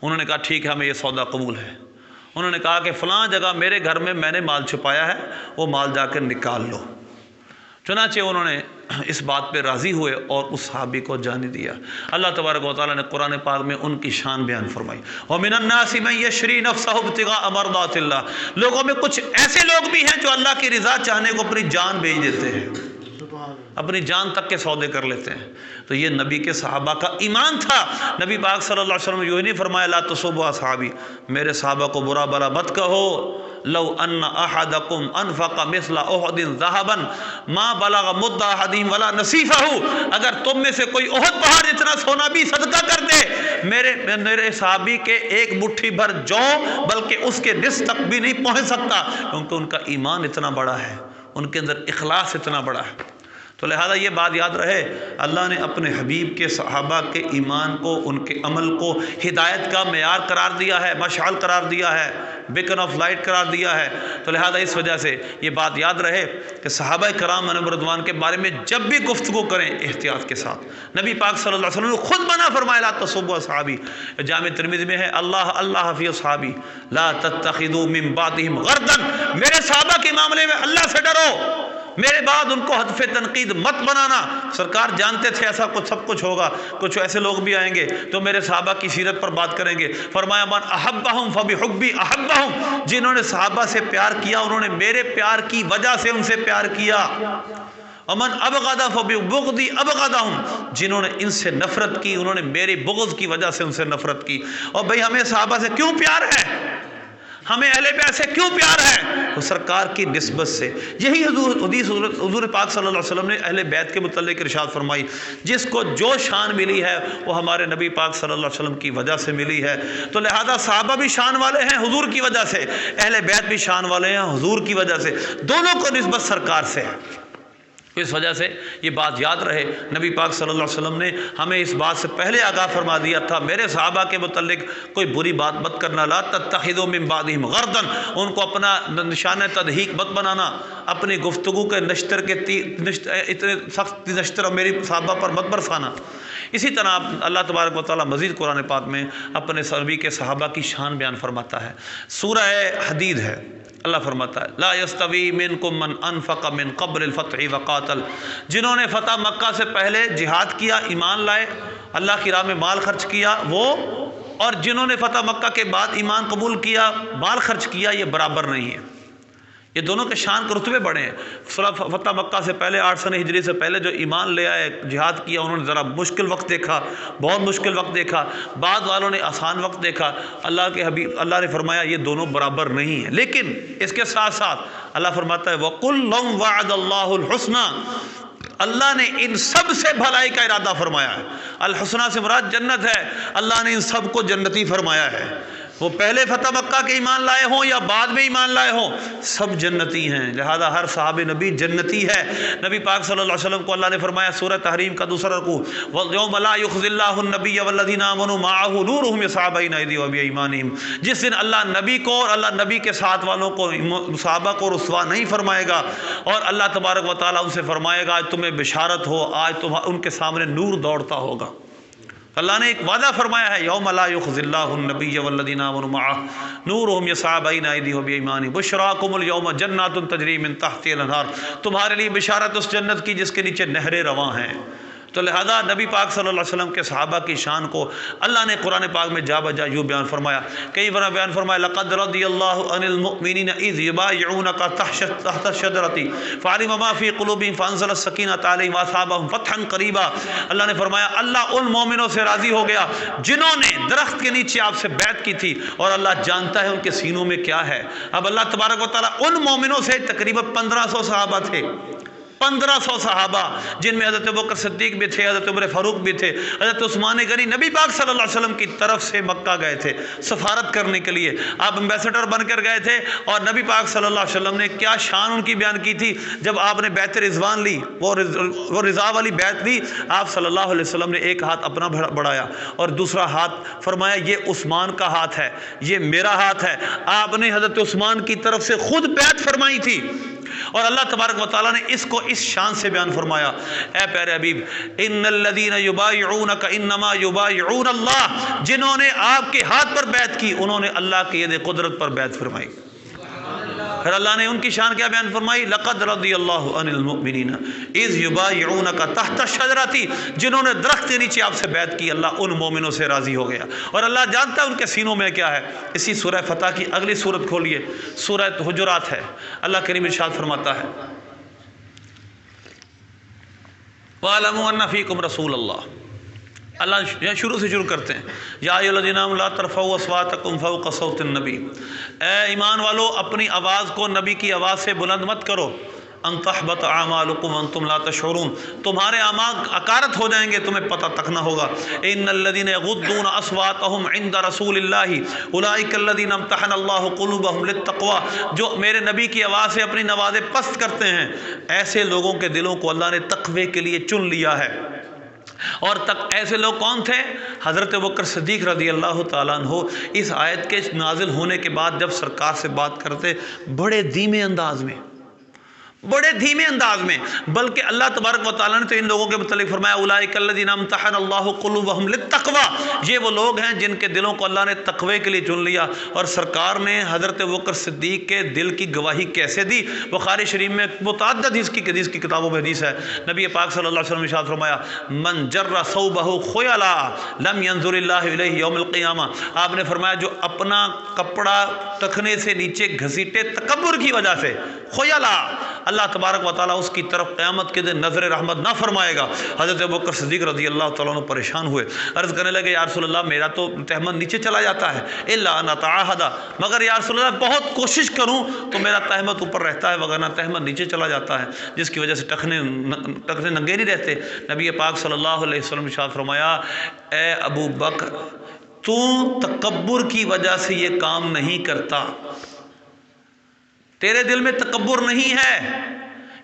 انہوں نے کہا ٹھیک ہے ہمیں یہ سودا قبول ہے۔ انہوں نے کہا کہ فلاں جگہ میرے گھر میں نے مال چھپایا ہے، وہ مال جا کر نکال لو۔ چنانچہ انہوں نے اس بات پہ راضی ہوئے اور اس صحابی کو جانے دیا۔ اللہ تبارک و تعالیٰ نے قرآن پاک میں ان کی شان بیان فرمائی، وَمِنَ النَّاسِ مَن یشری نَفْسَهُ ابْتِغَاءَ مَرْضَاتِ اللَّهِ، لوگوں میں کچھ ایسے لوگ بھی ہیں جو اللہ کی رضا چاہنے کو اپنی جان بیچ دیتے ہیں، اپنی جان تک کے سودے کر لیتے ہیں۔ تو یہ نبی کے صحابہ کا ایمان تھا۔ نبی پاک صلی اللہ علیہ وسلم یوں نہیں فرمایا لا تسبوا اصحابی، میرے صحابہ کو برا بلا مت کہو، لو ان احدکم انفق مثل احد ذهبا ما بلغ مد احدهم ولا نصیفہ، اگر تم میں سے کوئی احد پہاڑ اتنا سونا بھی صدقہ کر دے میرے صحابی کے ایک مٹھی بھر جو بلکہ اس کے نصف تک بھی نہیں پہنچ سکتا، کیونکہ ان کا ایمان اتنا بڑا ہے، ان کے اندر اخلاص اتنا بڑا ہے۔ تو لہذا یہ بات یاد رہے، اللہ نے اپنے حبیب کے صحابہ کے ایمان کو، ان کے عمل کو ہدایت کا معیار قرار دیا ہے، مشعل قرار دیا ہے، بیکن آف لائٹ قرار دیا ہے۔ تو لہذا اس وجہ سے یہ بات یاد رہے کہ صحابہ کرام علیہم رضوان کے بارے میں جب بھی گفتگو کریں احتیاط کے ساتھ۔ نبی پاک صلی اللہ علیہ وسلم نے خود منع فرمایا لا تسبوا اصحابی، جامع ترمذی میں ہے اللہ فی اصحابی لا تتخذوا من بعدهم غرضا، میرے صحابہ کے معاملے میں اللہ سے ڈرو، میرے بعد ان کو ہدف تنقید مت بنانا۔ سرکار جانتے تھے ایسا کچھ سب کچھ ہوگا، کچھ ایسے لوگ بھی آئیں گے تو میرے صحابہ کی سیرت پر بات کریں گے۔ فرمایا من احبہم فبحبی احبہم، جنہوں نے صحابہ سے پیار کیا انہوں نے میرے پیار کی وجہ سے ان سے پیار کیا۔ ومن ابغض فببغضی ابغضہم، جنہوں نے ان سے نفرت کی انہوں نے میرے بغض کی وجہ سے ان سے نفرت کی۔ اور بھئی ہمیں صحابہ سے کیوں پیار ہے، ہمیں اہل بیت سے کیوں پیار ہے؟ تو سرکار کی نسبت سے۔ یہی حضور پاک صلی اللہ علیہ وسلم نے اہل بیت کے متعلق ارشاد فرمائی، جس کو جو شان ملی ہے وہ ہمارے نبی پاک صلی اللہ علیہ وسلم کی وجہ سے ملی ہے۔ تو لہذا صحابہ بھی شان والے ہیں حضور کی وجہ سے، اہل بیت بھی شان والے ہیں حضور کی وجہ سے، دونوں کو نسبت سرکار سے ہے۔ اس وجہ سے یہ بات یاد رہے، نبی پاک صلی اللہ علیہ وسلم نے ہمیں اس بات سے پہلے آگاہ فرما دیا تھا میرے صحابہ کے متعلق کوئی بری بات مت کرنا، لا تتخذوا من بعدهم غرضا، ان کو اپنا نشانہ تضحیک مت بنانا، اپنی گفتگو کے نشتر کے اتنے سخت نشتر میری صحابہ پر مت برسانا۔ اسی طرح اللہ تبارک و تعالیٰ مزید قرآن پاک میں اپنے نبی کے صحابہ کی شان بیان فرماتا ہے۔ سورہ حدید ہے، اللہ فرماتا ہے لا یستوی منکم من انفق من قبل الفتح وقاتل، جنہوں نے فتح مکہ سے پہلے جہاد کیا، ایمان لائے، اللہ کی راہ میں مال خرچ کیا، وہ اور جنہوں نے فتح مکہ کے بعد ایمان قبول کیا، مال خرچ کیا، یہ برابر نہیں ہے۔ یہ دونوں کے شان کے رتبے بڑے ہیں۔ فتح مکہ سے پہلے 8 سنہ ہجری سے پہلے جو ایمان لے آئے، جہاد کیا، انہوں نے ذرا مشکل وقت دیکھا، بہت مشکل وقت دیکھا، بعد والوں نے آسان وقت دیکھا۔ اللہ کے حبیب اللہ نے فرمایا یہ دونوں برابر نہیں ہیں، لیکن اس کے ساتھ ساتھ اللہ فرماتا ہے وَقُلٌّ وَعَدَ اللَّهُ الْحُسْنَى، اللہ نے ان سب سے بھلائی کا ارادہ فرمایا ہے۔ الحسنہ سے مراد جنت ہے، اللہ نے ان سب کو جنتی فرمایا ہے۔ وہ پہلے فتح مکہ کے ایمان لائے ہوں یا بعد میں ایمان لائے ہوں، سب جنتی ہیں، لہذا ہر صحابہ نبی جنتی ہے۔ نبی پاک صلی اللہ علیہ وسلم کو اللہ نے فرمایا سورہ تحریم کا دوسرا رکوع وَيَوْمَ لَا يُخْزِي اللَّهُ النَّبِيَّ وَالَّذِينَ آمَنُوا مَعَهُ نُورُهُمْ يَسْعَىٰ بَيْنَ أَيْدِيهِمْ وَبِأَيْمَانِهِمْ، جس دن اللہ نبی کو اور اللہ نبی کے ساتھ والوں کو، صحابہ کو رسوا نہیں فرمائے گا، اور اللہ تبارک و تعالیٰ ان سے فرمائے گا آج تمہیں بشارت ہو، آج ان کے سامنے نور دوڑتا ہوگا۔ اللہ نے ایک وعدہ فرمایا ہے یوم لا یخزی اللہ النبی والذین آمنوا معہ نورہم یسعیٰ بین ایدیہم وبایمانہم بشراکم اليوم جنات تجری من تحتہا الانہار، تمہارے لیے بشارت اس جنت کی جس کے نیچے نہریں رواں ہیں۔ تو لہذا نبی پاک صلی اللہ علیہ وسلم کے صحابہ کی شان کو اللہ نے قرآن پاک میں جا بجا یوں بیان فرمایا، کئی بار بیان فرمایا لقد رضی اللہ عن المؤمنین اذ یبایعونک تحت الشجرۃ فعلم ما فی قلوبہم فانزل السکینۃ علیہم واصابہم فتحا قریبا، اللہ نے فرمایا اللہ ان مومنوں سے راضی ہو گیا جنہوں نے درخت کے نیچے آپ سے بیعت کی تھی، اور اللہ جانتا ہے ان کے سینوں میں کیا ہے۔ اب اللہ تبارک و تعالیٰ ان مومنوں سے تقریباً 1500 صحابہ تھے، 1500 صحابہ، جن میں حضرت ابوبکر صدیق بھی تھے، حضرت عمر فاروق بھی تھے، حضرت عثمان غنی نبی پاک صلی اللہ علیہ وسلم کی طرف سے مکہ گئے تھے سفارت کرنے کے لیے، آپ امبیسڈر بن کر گئے تھے، اور نبی پاک صلی اللہ علیہ وسلم نے کیا شان ان کی بیان کی تھی جب آپ نے بیعت رضوان لی، وہ رضا والی بیعت لی، آپ صلی اللہ علیہ وسلم نے ایک ہاتھ اپنا بڑھایا اور دوسرا ہاتھ فرمایا یہ عثمان کا ہاتھ ہے، یہ میرا ہاتھ ہے۔ آپ نے حضرت عثمان کی طرف سے خود بیعت فرمائی تھی، اور اللہ تبارک و تعالیٰ نے اس کو اس شان سے بیان فرمایا، اے پیارے حبیب ان الذین یبایعونک انما یبایعون اللہ، جنہوں نے آپ کے ہاتھ پر بیعت کی انہوں نے اللہ کی ید قدرت پر بیعت فرمائی۔ پھر اللہ نے ان کی شان کیا بیان فرمائی لقد رضی اللہ عن المؤمنین اذ یبایعونک تحت الشجرۃ، جنہوں نے درخت کے نیچے آپ سے بیعت کی اللہ ان مومنوں سے راضی ہو گیا، اور اللہ جانتا ہے ان کے سینوں میں کیا ہے۔ اسی سورہ فتح کی اگلی سورت کھولیے، سورہ حجرات ہے، اللہ کریم ارشاد فرماتا ہے وَاعْلَمُوا أَنَّ فِيكُمْ رَسُولَ اللَّهِ، اللہ شروع سے شروع کرتے ہیں یا ایھا الذین آمنوا لا ترفعوا اصواتکم فوق صوت النبی، اے ایمان والو اپنی آواز کو نبی کی آواز سے بلند مت کرو، ان تحبط اعمالکم وانتم لا تشعرون، تمہارے اعمال اکارت ہو جائیں گے تمہیں پتہ تک نہ ہوگا۔ ان الذین یغضون اصواتهم عند رسول اللہ اولئک الذین امتحن اللہ قلوبهم للتقوی، جو میرے نبی کی آواز سے اپنی نوازیں پست کرتے ہیں ایسے لوگوں کے دلوں کو اللہ نے تقوی کے لیے چن لیا ہے۔ اور ایسے لوگ کون تھے؟ حضرت ابوبکر صدیق رضی اللہ تعالیٰ عنہ اس آیت کے نازل ہونے کے بعد جب سرکار سے بات کرتے بڑے دھیمے انداز میں، بلکہ اللہ تبارک و تعالیٰ نے تو ان لوگوں کے متعلق فرمایا اولئک الذین امتحن اللہ قلوبهم للتقوی، یہ وہ لوگ ہیں جن کے دلوں کو اللہ نے تقوی کے لیے چن لیا۔ اور سرکار نے حضرت ابوبکر صدیق کے دل کی گواہی کیسے دی؟ بخاری شریف میں متعدد حدیث کی کتابوں میں حدیث ہے، نبی پاک صلی اللہ علیہ وسلم نے ارشاد فرمایا من جر ثوبہ خیلا لم ينظر اللہ الیہ یوم القیامہ، آپ نے فرمایا جو اپنا کپڑا ٹخنے سے نیچے گھسیٹے تکبر کی وجہ سے، خیلا، اللہ تبارک و تعالیٰ اس کی طرف قیامت کے دن نظر رحمت نہ فرمائے گا۔ حضرت ابوبکر صدیق رضی اللہ تعالیٰ عنہ پریشان ہوئے، عرض کرنے لگے یا رسول اللہ میرا تو تہمت نیچے چلا جاتا ہے، الا ان اتعاہد، مگر یا رسول اللہ بہت کوشش کروں تو میرا تہمت اوپر رہتا ہے ورنہ تہمت نیچے چلا جاتا ہے، جس کی وجہ سے ٹخنے ننگے نہیں رہتے۔ نبی پاک صلی اللہ علیہ وسلم نے ارشاد فرمایا اے ابو بکر تو تکبر کی وجہ سے یہ کام نہیں کرتا، تیرے دل میں تکبر نہیں ہے۔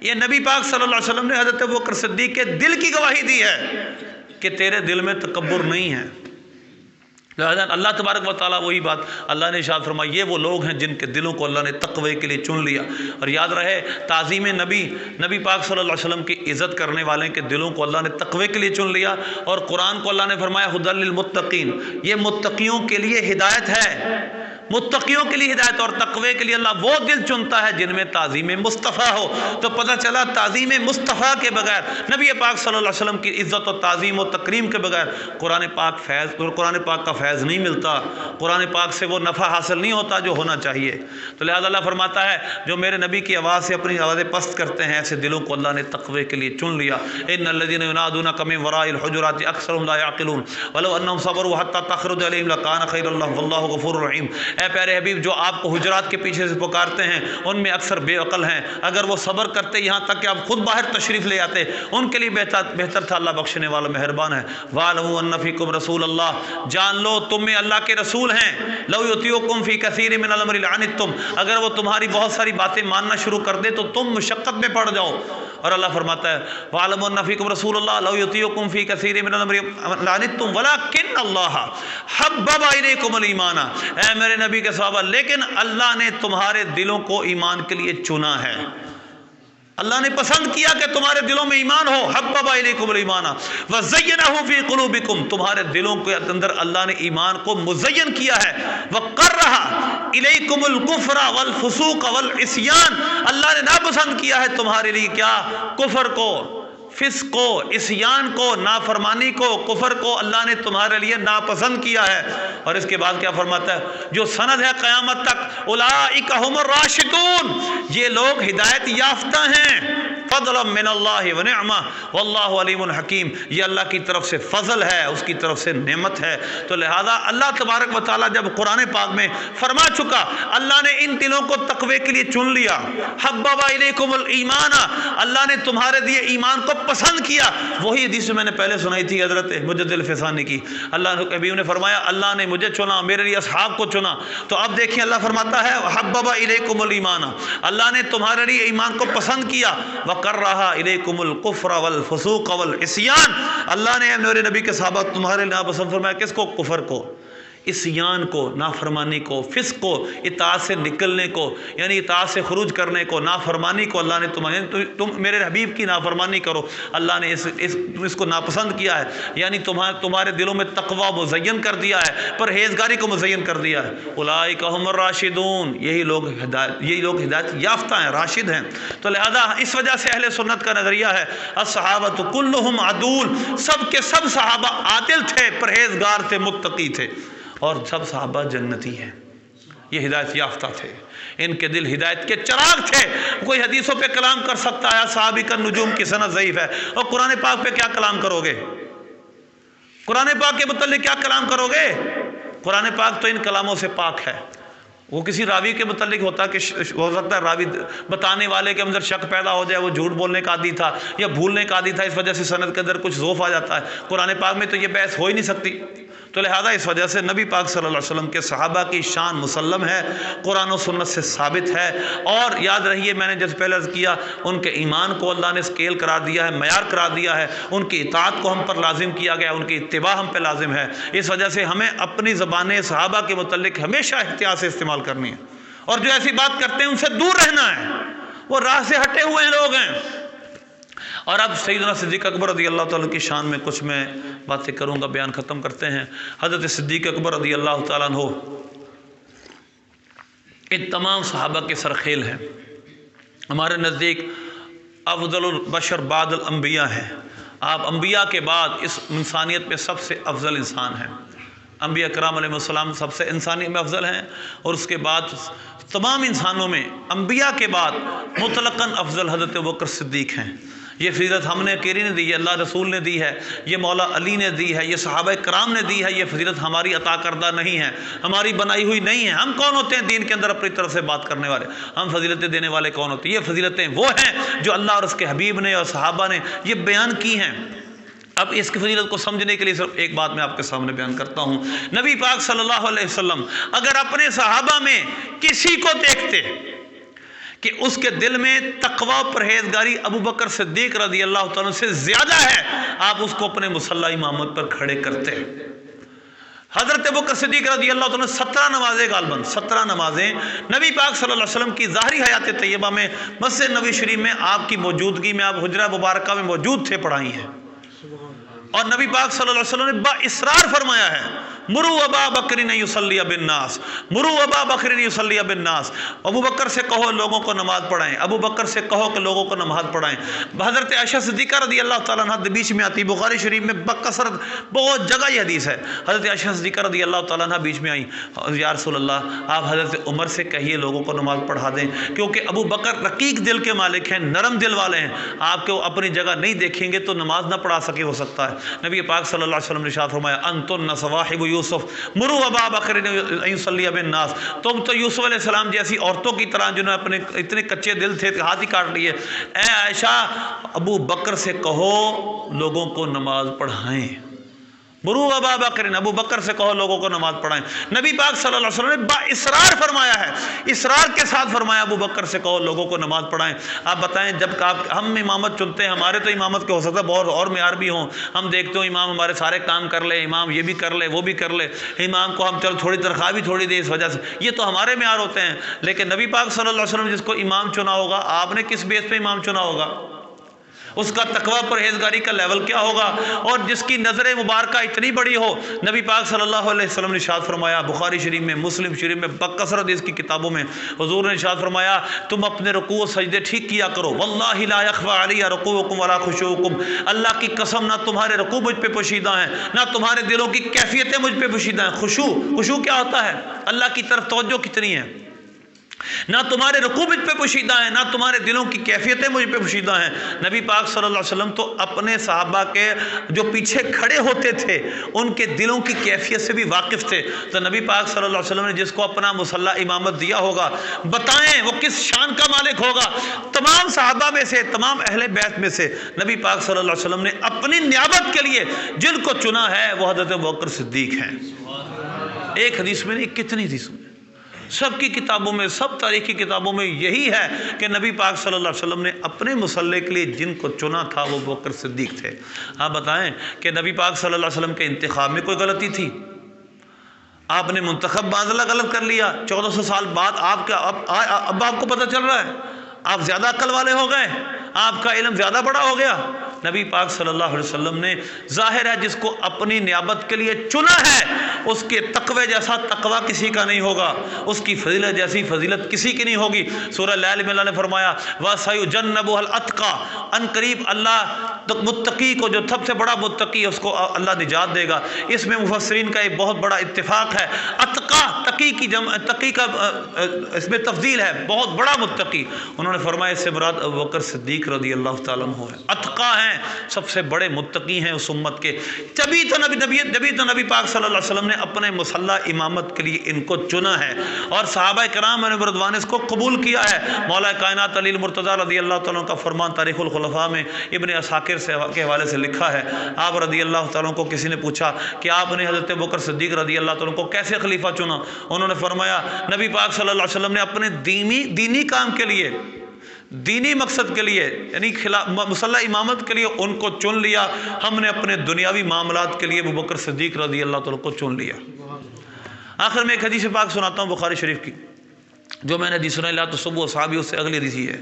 یہ نبی پاک صلی اللہ علیہ وسلم نے حضرت ابوبکر صدیق کے دل کی گواہی دی ہے کہ تیرے دل میں تکبر نہیں ہے۔ لہذا اللہ تبارک و تعالیٰ وہی بات اللہ نے ارشاد فرمایا یہ وہ لوگ ہیں جن کے دلوں کو اللہ نے تقوی کے لیے چن لیا۔ اور یاد رہے تعظیم نبی پاک صلی اللہ علیہ وسلم کی عزت کرنے والے کے دلوں کو اللہ نے تقوی کے لیے چن لیا۔ اور قرآن کو اللہ نے فرمایا ھدی للمتقین، یہ متقیوں کے لیے ہدایت ہے۔ متقیوں کے لیے ہدایت اور تقوی کے لیے اللہ وہ دل چنتا ہے جن میں تعظیم مصطفیٰ ہو۔ تو پتہ چلا تعظیم مصطفیٰ کے بغیر، نبی پاک صلی اللہ علیہ وسلم کی عزت و تعظیم و تکریم کے بغیر قرآن پاک کا فیض نہیں ملتا، قرآن پاک سے وہ نفع حاصل نہیں ہوتا جو ہونا چاہیے۔ تو لہذا اللہ فرماتا ہے جو میرے نبی کی آواز سے اپنی آوازیں پست کرتے ہیں ایسے دلوں کو اللہ نے تقوی کے لیے چن لیا۔ ان الذين ينادونك من وراء الحجرات اکثرهم لا يعقلون ولو انهم صبروا حتى تخرج اليهم لكان خيرا لهم والله غفور رحیم۔ اے پیارے حبیب، جو آپ کو حجرات کے پیچھے سے پکارتے ہیں ان میں اکثر بے عقل ہیں، اگر وہ صبر کرتے یہاں تک کہ آپ خود باہر تشریف لے آتے ان کے لیے بہتر تھا۔ اللہ بخشنے والا مہربان ہے۔ وَاعْلَمُوا أَنَّ فِيكُمْ رَسُولَ اللَّهِ، جان لو تم میں اللہ کے رسول ہیں۔ لَوْ يُطِيعُكُمْ فِي كَثِيرٍ مِّنَ الْأَمْرِ لَعَنِتُّمْ، اگر وہ تمہاری بہت ساری باتیں ماننا شروع کر دے تو تم مشقت میں پڑ جاؤ۔ اور اللہ فرماتا ہے وَاعْلَمُوا أَنَّ فِيكُمْ رَسُولَ اللَّهِ لَوْ يُطِيعُكُمْ فِي كَثِيرٍ مِّنَ الْأَمْرِ لَعَنِتُّمْ وَلَكِنَّ اللَّهَ حَبَّبَ إِلَيْكُمُ الْإِيمَانَ، اے میرے نبی کے صحابہ، لیکن اللہ نے تمہارے دلوں کو ایمان کے لیے چنا ہے، اللہ نے پسند کیا کہ تمہارے دلوں میں ایمان ہو۔ حبب الیکم الایمان وزینہ فی قلوبکم، تمہارے دلوں کے اندر اللہ نے ایمان کو مزین کیا ہے۔ وکرہ الیکم الکفر والفسوق والعصیان، اللہ نے ناپسند کیا ہے تمہارے لیے کیا؟ کفر کو، فسق کو، عصیان کو، نافرمانی کو، کفر کو اللہ نے تمہارے لیے ناپسند کیا ہے۔ اور اس کے بعد کیا فرماتا ہے؟ جو سند ہے قیامت تک، اولئک هم الراشدون، یہ لوگ ہدایت یافتہ ہیں۔ فضلا من اللہ ونعمہ واللہ علیم حکیم، یہ اللہ کی طرف سے فضل ہے، اس کی طرف سے نعمت ہے۔ تو لہذا اللہ تبارک و تعالیٰ جب قرآن پاک میں فرما چکا اللہ نے ان دلوں کو تقوی کے لیے چن لیا، حبب الیکم الایمان، اللہ نے تمہارے لیے ایمان کو پسند کیا۔ وہی حدیث میں نے پہلے سنائی تھی حضرت مجدد الفسانی کی، اللہ حبیب نے فرمایا اللہ نے مجھے چنا، میرے لیے اصحاب کو چنا۔ تو اب دیکھیں اللہ فرماتا ہے حبب الیکم الایمان، اللہ نے تمہارے لیے ایمان کو پسند کیا۔ وکرہ الیکم الکفر والفسوق والعصیان، اللہ نے میرے نبی کے صحابہ تمہارے لیے ناپسند فرمایا کس کو؟ کفر کو، عصیان کو، نافرمانی کو، فسق کو، اطاعت سے نکلنے کو، یعنی اطاعت سے خروج کرنے کو، نافرمانی کو اللہ نے تم میرے حبیب کی نافرمانی کرو، اللہ نے اس کو ناپسند کیا ہے، یعنی تمہارے دلوں میں تقوی مزین کر دیا ہے، پرہیزگاری کو مزین کر دیا ہے۔ اولئک هم الراشدون، یہی لوگ ہدایت یافتہ ہیں، راشد ہیں۔ تو لہذا اس وجہ سے اہل سنت کا نظریہ ہے الصحابۃ کلھم عدول، سب کے سب صحابہ عادل تھے، پرہیزگار تھے، متقی تھے، اور سب صحابہ جنتی ہیں، یہ ہدایت یافتہ تھے، ان کے دل ہدایت کے چراغ تھے۔ کوئی حدیثوں پہ کلام کر سکتا ہے صحابی کا نجوم کی سند ضعیف ہے، اور قرآن پاک پہ کیا کلام کرو گے؟ قرآن پاک کے متعلق کیا کلام کرو گے؟ قرآن پاک تو ان کلاموں سے پاک ہے۔ وہ کسی راوی کے متعلق ہوتا کہ ہو سکتا ہے راوی بتانے والے کے اندر شک پیدا ہو جائے، وہ جھوٹ بولنے کا عادی تھا یا بھولنے کا عادی تھا، اس وجہ سے سند کے اندر کچھ ضعف آ جاتا ہے۔ قرآن پاک میں تو یہ بحث ہو ہی نہیں سکتی۔ تو لہذا اس وجہ سے نبی پاک صلی اللہ علیہ وسلم کے صحابہ کی شان مسلم ہے، قرآن و سنت سے ثابت ہے۔ اور یاد رہیے میں نے جیسے پہلے عرض کیا، ان کے ایمان کو اللہ نے اسکیل قرار دیا ہے، معیار قرار دیا ہے، ان کی اطاعت کو ہم پر لازم کیا گیا، ان کی اتباع ہم پہ لازم ہے۔ اس وجہ سے ہمیں اپنی زبانیں صحابہ کے متعلق ہمیشہ احتیاط سے استعمال کرنی ہے، اور جو ایسی بات کرتے ہیں ان سے دور رہنا ہے، وہ راہ سے ہٹے ہوئے لوگ ہیں۔ اور اب سیدنا صدیق اکبر رضی اللہ تعالیٰ کی شان میں کچھ میں باتیں کروں گا، بیان ختم کرتے ہیں۔ حضرت صدیق اکبر رضی اللہ تعالیٰ عنہ ان تمام صحابہ کے سرخیل ہیں، ہمارے نزدیک افضل البشر بعد الانبیاء ہیں۔ آپ انبیاء کے بعد اس انسانیت میں سب سے افضل انسان ہیں۔ انبیاء کرام علیہ السلام سب سے انسانیت میں افضل ہیں، اور اس کے بعد تمام انسانوں میں انبیاء کے بعد مطلقاً افضل حضرت ابوبکر صدیق ہیں۔ یہ فضیلت ہم نے اکیلی نے دی ہے، اللہ رسول نے دی ہے، یہ مولا علی نے دی ہے، یہ صحابہ کرام نے دی ہے۔ یہ فضیلت ہماری عطا کردہ نہیں ہے، ہماری بنائی ہوئی نہیں ہے۔ ہم کون ہوتے ہیں دین کے اندر اپنی طرف سے بات کرنے والے؟ ہم فضیلتیں دینے والے کون ہوتے ہیں؟ یہ فضیلتیں وہ ہیں جو اللہ اور اس کے حبیب نے اور صحابہ نے یہ بیان کی ہیں۔ اب اس کی فضیلت کو سمجھنے کے لیے صرف ایک بات میں آپ کے سامنے بیان کرتا ہوں۔ نبی پاک صلی اللہ علیہ وسلم اگر اپنے صحابہ میں کسی کو دیکھتے کہ اس کے دل میں تقوی پرہیزگاری ابوبکر صدیق رضی اللہ تعالیٰ سے زیادہ ہے، آپ اس کو اپنے مصلی امامت پر کھڑے کرتے۔ حضرت ابوبکر صدیق رضی اللہ تعالیٰ 17 نمازیں غالباً 17 نمازیں نبی پاک صلی اللہ علیہ وسلم کی ظاہری حیات طیبہ میں مسجد نبوی شریف میں آپ کی موجودگی میں، آپ حجرہ مبارکہ میں موجود تھے، پڑھائی ہیں۔ اور نبی پاک صلی اللہ علیہ وسلم نے با اصرار فرمایا ہے مرو ابا بکر یصلی بالناس، مرو ابا بکر یصلی بالناس، ابو بکر سے کہو لوگوں کو نماز پڑھائیں، ابو بکر سے کہو کہ لوگوں کو نماز پڑھائیں۔ حضرت عائشہ صدیقہ رضی اللہ تعالیٰ عنہ بیچ میں آتی، بخاری شریف میں بکثرت بہت جگہ یہ حدیث ہے، حضرت عائشہ صدیقہ رضی اللہ تعالیٰ عنہ بیچ میں آئیں، یا رسول اللہ آپ حضرت عمر سے کہیے لوگوں کو نماز پڑھا دیں، کیونکہ ابو بکر رقیق دل کے مالک ہیں، نرم دل والے ہیں، آپ کو اپنی جگہ نہیں دیکھیں گے تو نماز نہ پڑھا سکے ہو سکتا ہے۔ نبی پاک صلی اللہ علیہ وسلم نے ارشاد فرمایا انتن صواحب یوسف مروا ابا بکر ان یصلی بالناس، تم تو یوسف علیہ السلام جیسی عورتوں کی طرح جنہوں نے اپنے اتنے کچے دل تھے ہاتھ ہی کاٹ لیے، اے عائشہ ابو بکر سے کہو لوگوں کو نماز پڑھائیں، مرو ابا بکر، ابو بکر سے کہو لوگوں کو نماز پڑھائیں۔ نبی پاک صلی اللہ علیہ وسلم نے با اصرار فرمایا ہے، اصرار کے ساتھ فرمایا ابو بکر سے کہو لوگوں کو نماز پڑھائیں۔ آپ بتائیں جب ہم امامت چنتے ہیں، ہمارے تو امامت کے ہو سکتا ہے بہت اور معیار بھی ہوں، ہم دیکھتے ہوں امام ہمارے سارے کام کر لے، امام یہ بھی کر لے وہ بھی کر لے، امام کو ہم چلو تھوڑی تنخواہ بھی تھوڑی دیں اس وجہ سے، یہ تو ہمارے معیار ہوتے ہیں، لیکن نبی پاک صلی اللہ علیہ وسلم جس کو امام چنا ہوگا، آپ نے کس بیس پہ امام چنا ہوگا، اس کا تقوی پرہیزگاری کا لیول کیا ہوگا، اور جس کی نظر مبارکہ اتنی بڑی ہو۔ نبی پاک صلی اللہ علیہ وسلم نے ارشاد فرمایا، بخاری شریف میں مسلم شریف میں بکثرت اس کی کتابوں میں حضور نے ارشاد فرمایا تم اپنے رکوع و سجدے ٹھیک کیا کرو، واللہ لا یخفی علی رکوعکم ولا خشوعکم، اللہ کی قسم نہ تمہارے رکوع مجھ پہ پوشیدہ ہیں، نہ تمہارے دلوں کی کیفیتیں مجھ پہ پوشیدہ ہیں۔ خشوع کیا ہوتا ہے؟ اللہ کی طرف توجہ کتنی ہے، نہ تمہارے رکوع مجھ پہ پوشیدہ ہیں، نہ تمہارے دلوں کی کیفیتیں مجھ پہ پوشیدہ ہیں۔ نبی پاک صلی اللہ علیہ وسلم تو اپنے صحابہ کے جو پیچھے کھڑے ہوتے تھے ان کے دلوں کی کیفیت سے بھی واقف تھے، تو نبی پاک صلی اللہ علیہ وسلم نے جس کو اپنا مصلی امامت دیا ہوگا، بتائیں وہ کس شان کا مالک ہوگا۔ تمام صحابہ میں سے، تمام اہل بیت میں سے نبی پاک صلی اللہ علیہ وسلم نے اپنی نیابت کے لیے جن کو چنا ہے وہ حضرت ابوبکر صدیق ہیں۔ ایک حدیث میں نہیں، کتنی حدیث میں، سب کی کتابوں میں، سب تاریخی کتابوں میں یہی ہے کہ نبی پاک صلی اللہ علیہ وسلم نے اپنے مصلی کے لیے جن کو چنا تھا وہ ابوبکر صدیق تھے۔ آپ بتائیں کہ نبی پاک صلی اللہ علیہ وسلم کے انتخاب میں کوئی غلطی تھی؟ آپ نے منتخب معذلہ غلط کر لیا، 1400 سال بعد اب آپ کو پتہ چل رہا ہے، آپ زیادہ عقل والے ہو گئے، آپ کا علم زیادہ بڑا ہو گیا۔ نبی پاک صلی اللہ علیہ وسلم نے ظاہر ہے جس کو اپنی نیابت کے لیے چنا ہے اس کے تقوی جیسا تقوی کسی کا نہیں ہوگا، اس کی فضیلت جیسی فضیلت کسی کی نہیں ہوگی۔ سورہ لیل میں اللہ نے فرمایا وَسَيُجَنَّبُهَا الْأَتْقَى، ان قریب اللہ متقی کو، جو سب سے بڑا متقی ہے، اس کو اللہ نجات دے گا۔ اس میں مفسرین کا ایک بہت بڑا اتفاق ہے، اتقا تقی کی جمع، تقی کا اس میں تفضیل ہے، بہت بڑا متقی۔ انہوں نے فرمایا اس سے مراد ابوبکر صدیق رضی اللہ تعالیٰ عنہ ہے، اتقا ہیں، سب سے بڑے متقی ہیں اس امت کے۔ جبھی تو نبی پاک صلی اللہ علیہ وسلم نے اپنے مصلی امامت کے لیے ان کو چنا ہے، اور صحابہ کرام علیہم رضوان اس کو قبول کیا ہے۔ مولا کائنات علی المرتضیٰ رضی اللہ تعالیٰ کا فرمان تاریخ الخلفاء میں ابن عساکر کے حوالے سے لکھا ہے۔ آپ رضی اللہ تعالیٰ کو کسی نے پوچھا کہ آپ نے حضرت ابوبکر صدیق رضی اللہ تعالیٰ کو کیسے خلیفہ چنا؟ انہوں نے فرمایا نبی پاک صلی اللہ علیہ وسلم نے اپنے دینی کام کے لیے، دینی مقصد کے لیے، یعنی مصلی امامت کے لیے ان کو چن لیا، ہم نے اپنے دنیاوی معاملات کے لیے ابوبکر صدیق رضی اللہ تعالیٰ کو چن لیا۔ آخر میں ایک حدیث پاک سناتا ہوں بخاری شریف کی، جو میں نے حدیث سنائی لا تو صبح صحابی، اس سے اگلی حدیث ہے۔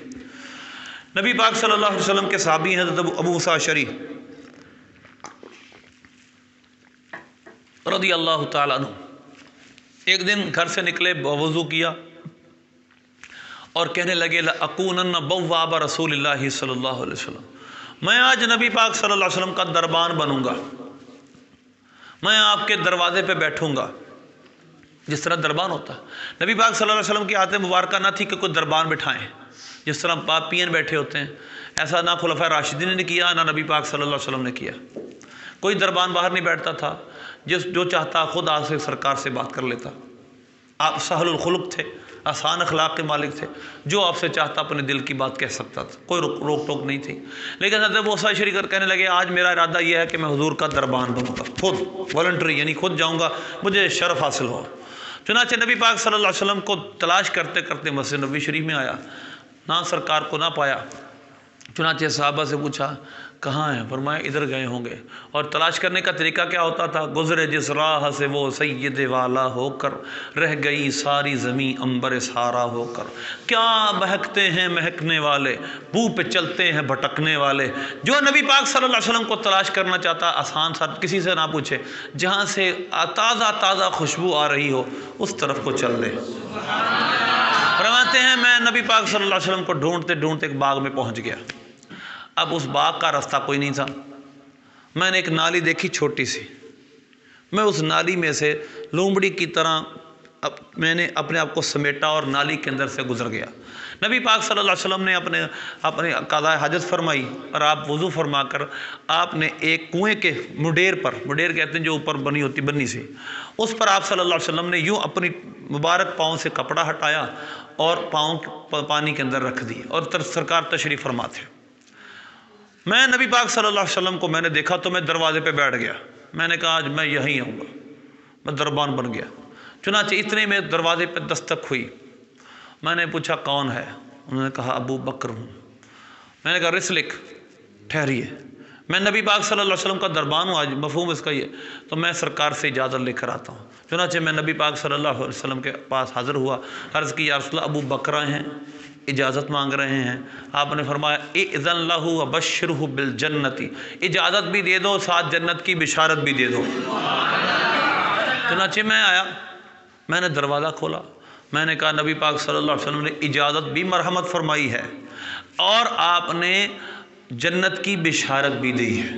نبی پاک صلی اللہ علیہ وسلم کے صحابی ہیں حضرت ابو موسیٰ اشعری رضی اللہ تعالیٰ عنہ۔ ایک دن گھر سے نکلے، وضو کیا اور کہنے لگے لَأَكُونَنَّ بَوَّابَ رسول اللہ صلی اللہ علیہ وسلم، میں آج نبی پاک صلی اللہ علیہ وسلم کا دربان بنوں گا، میں آپ کے دروازے پہ بیٹھوں گا، جس طرح دربان ہوتا ہے۔ نبی پاک صلی اللہ علیہ وسلم کی عادت مبارکہ نہ تھی کہ کوئی دربان بٹھائیں، جس طرح پاپین بیٹھے ہوتے ہیں، ایسا نہ خلفائے راشدین نے کیا، نہ نبی پاک صلی اللہ علیہ وسلم نے کیا۔ کوئی دربان باہر نہیں بیٹھتا تھا، جو چاہتا خود آ سے سرکار سے بات کر لیتا۔ آپ سہل الخلق تھے، آسان اخلاق کے مالک تھے، جو آپ سے چاہتا اپنے دل کی بات کہہ سکتا تھا، کوئی روک ٹوک نہیں تھی۔ لیکن حضرت موسیٰ اشعری کہنے لگے آج میرا ارادہ یہ ہے کہ میں حضور کا دربان بنوں گا، خود والنٹری، یعنی خود جاؤں گا، مجھے شرف حاصل ہو۔ چنانچہ نبی پاک صلی اللہ علیہ وسلم کو تلاش کرتے کرتے مسجد نبوی شریف میں آیا، نہ سرکار کو نہ پایا۔ چنانچہ صحابہ سے پوچھا کہاں ہیں؟ فرمایا ادھر گئے ہوں گے۔ اور تلاش کرنے کا طریقہ کیا ہوتا تھا؟ گزرے جس راہ سے وہ سید والا ہو کر، رہ گئی ساری زمین عنبر سارا ہو کر۔ کیا مہکتے ہیں مہکنے والے، بو پہ چلتے ہیں بھٹکنے والے۔ جو نبی پاک صلی اللہ علیہ وسلم کو تلاش کرنا چاہتا، آسان سا، کسی سے نہ پوچھے، جہاں سے تازہ تازہ خوشبو آ رہی ہو اس طرف کو چل لے۔ فرماتے ہیں میں نبی پاک صلی اللہ علیہ وسلم کو ڈھونڈتے ڈھونڈتے ایک باغ میں پہنچ گیا۔ اب اس باغ کا راستہ کوئی نہیں تھا۔ میں نے ایک نالی دیکھی چھوٹی سی، میں اس نالی میں سے لومڑی کی طرح میں نے اپنے آپ کو سمیٹا اور نالی کے اندر سے گزر گیا۔ نبی پاک صلی اللہ علیہ وسلم نے اپنے قضاء حاجت فرمائی اور آپ وضو فرما کر آپ نے ایک کنویں کے مڈیر پر، مڈیر کہتے ہیں جو اوپر بنی ہوتی بنی سی، اس پر آپ صلی اللہ علیہ وسلم نے یوں اپنی مبارک پاؤں سے کپڑا ہٹایا اور پاؤں پانی کے اندر رکھ دیے اور سرکار تشریف فرما تھے۔ میں نبی پاک صلی اللہ علیہ وسلم کو میں نے دیکھا تو میں دروازے پہ بیٹھ گیا۔ میں نے کہا آج میں یہیں آؤں گا، میں دربان بن گیا۔ چنانچہ اتنے میں دروازے پہ دستک ہوئی۔ میں نے پوچھا کون ہے؟ انہوں نے کہا ابو بکر ہوں۔ میں نے کہا رسلک، ٹھہریے، میں نبی پاک صلی اللہ علیہ وسلم کا دربان ہوں، آج مفہوم اس کا یہ، تو میں سرکار سے اجازت لے کر آتا ہوں۔ چنانچہ میں نبی پاک صلی اللہ علیہ وسلم کے پاس حاضر ہوا، عرض کی یا رسول اللہ ابو بکر ہیں، اجازت مانگ رہے ہیں۔ آپ نے فرمایا اذن لہ وبشرہ بالجنت، اجازت بھی دے دو ساتھ جنت کی بشارت بھی دے دو۔ چنانچہ میں آیا، میں نے دروازہ کھولا، میں نے کہا نبی پاک صلی اللہ علیہ وسلم نے اجازت بھی مرحمت فرمائی ہے اور آپ نے جنت کی بشارت بھی دی ہے۔